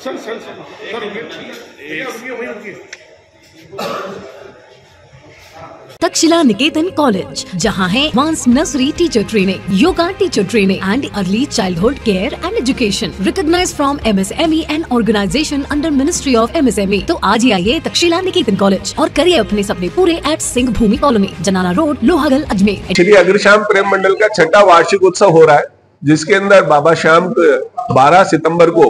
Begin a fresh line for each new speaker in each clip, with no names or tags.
Sir sir sir sir रुकिए।
तक्षशिला निकेतन college, जहां है advance nursery teacher training, yoga teacher training and early childhood care and education, recognized from MSME and organization under ministry of MSME। तो आज ही आइए तक्षशिला निकेतन college और करिए अपने सपने पूरे एट सिंह भूमि कॉलोनी, जनाना रोड, लोहागल, अजमेर।
श्री अग्रश्याम प्रेम मंडल का 6वां वार्षिक उत्सव हो रहा है, जिसके अंदर बाबा श्याम 12 सितंबर को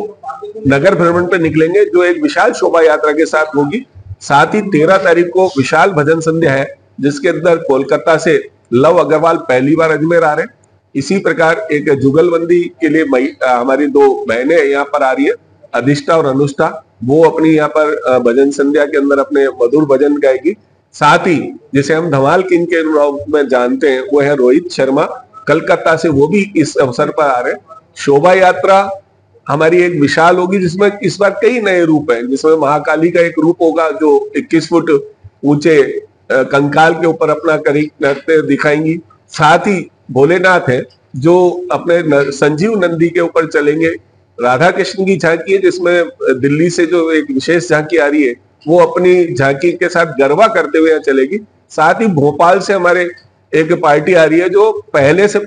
नगर भ्रमण पे निकलेंगे, जो एक विशाल शोभा यात्रा के साथ होगी। साथ ही 13 तारीख को विशाल भजन संध्या है, जिसके अंदर कोलकाता से लव अग्रवाल पहली बार अजमेर आ रहे हैं। इसी प्रकार एक जुगलबंदी के लिए हमारी 2 बहनें यहाँ पर आ रही है, अधिष्ठा और अनुष्ठा। वो अपनी यहाँ पर भजन संध्या के अंदर अपने मधुर भजन गाएगी। साथ ही जिसे हम धमाल किंग के रूप में जानते हैं, वो है रोहित शर्मा, कलकत्ता से, वो भी इस अवसर पर आ रहे हैं। शोभा यात्रा हमारी एक विशाल होगी, जिसमें इस बार कई नए रूप हैं, जिसमें महाकाली का एक रूप होगा जो 21 फुट ऊंचे कंकाल के ऊपर अपना करते दिखाएंगी। साथ ही भोलेनाथ है जो अपने संजीव नंदी के ऊपर चलेंगे। राधा कृष्ण की झांकी है, जिसमें दिल्ली से जो एक विशेष झांकी आ रही है, वो अपनी झांकी के साथ गरबा करते हुए यहाँ चलेगी। साथ ही भोपाल से हमारे एक पार्टी आ रही है, जो पहले से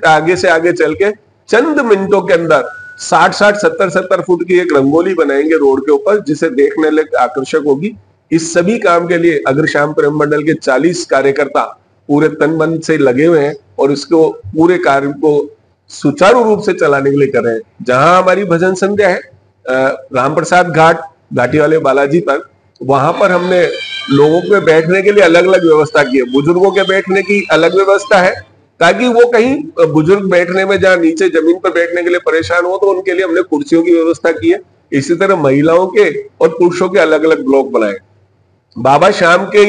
आगे चल के चंद मिनटों के अंदर 60-60, 70-70 फुट की एक रंगोली बनाएंगे रोड के ऊपर, जिसे देखने लायक आकर्षक होगी। इस सभी काम के लिए अग्रश्याम प्रेम मंडल के 40 कार्यकर्ता पूरे तन मन से लगे हुए हैं और इसको पूरे कार्य को सुचारू रूप से चलाने के लिए कर रहे हैं। जहां हमारी भजन संध्या है रामप्रसाद घाट घाटी वाले बालाजी पर, वहां पर हमने लोगों के बैठने के लिए अलग अलग व्यवस्था की है। बुजुर्गों के बैठने की अलग व्यवस्था है, ताकि वो कहीं बुजुर्ग बैठने में जहाँ नीचे जमीन पर बैठने के लिए परेशान हो, तो उनके लिए हमने कुर्सियों की व्यवस्था की है। इसी तरह महिलाओं के और पुरुषों के अलग अलग ब्लॉक बनाए। बाबा श्याम के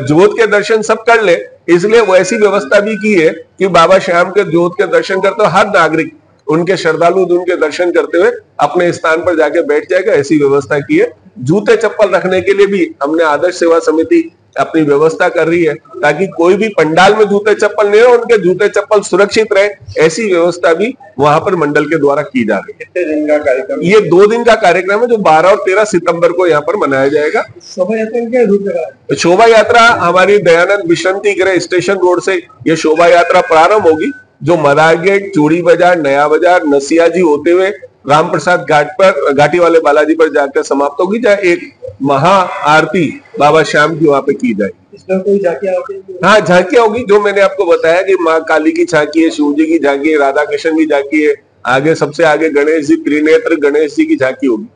जोत के दर्शन सब कर ले, इसलिए वैसी व्यवस्था भी की है कि बाबा श्याम के जोत के दर्शन करते हुए हर नागरिक, उनके श्रद्धालु उनके दर्शन करते हुए अपने स्थान पर जाके बैठ जाएगा, ऐसी व्यवस्था की है। जूते चप्पल रखने के लिए भी हमने आदर्श सेवा समिति अपनी व्यवस्था कर रही है, ताकि कोई भी पंडाल में जूते चप्पल नहीं हो, उनके जूते चप्पल सुरक्षित रहे, ऐसी व्यवस्था भी वहां पर मंडल के द्वारा की जा रही है।
कितने दिन का कार्यक्रम?
ये 2 दिन का कार्यक्रम है, जो 12 और 13 सितंबर को यहाँ पर मनाया जाएगा।
शोभा यात्रा क्या रूप है?
शोभा यात्रा हमारी दयानंद विश्रांति गृह स्टेशन रोड से ये शोभा यात्रा प्रारंभ होगी, जो मदार गेट, चूड़ी बाजार, नया बाजार, नसियाजी होते हुए रामप्रसाद घाट पर घाटी वाले बालाजी पर जाकर समाप्त होगी, जहाँ एक महा आरती बाबा श्याम की वहां पे की जाएगी।
इसमें कोई झांकियां होगी?
हाँ, झांकियां होगी, जो मैंने आपको बताया कि माँ काली की झांकी है, शिव जी की झांकी है, राधा कृष्ण की झांकी है, आगे सबसे आगे गणेश जी, त्रिनेत्र गणेश जी की झांकी होगी।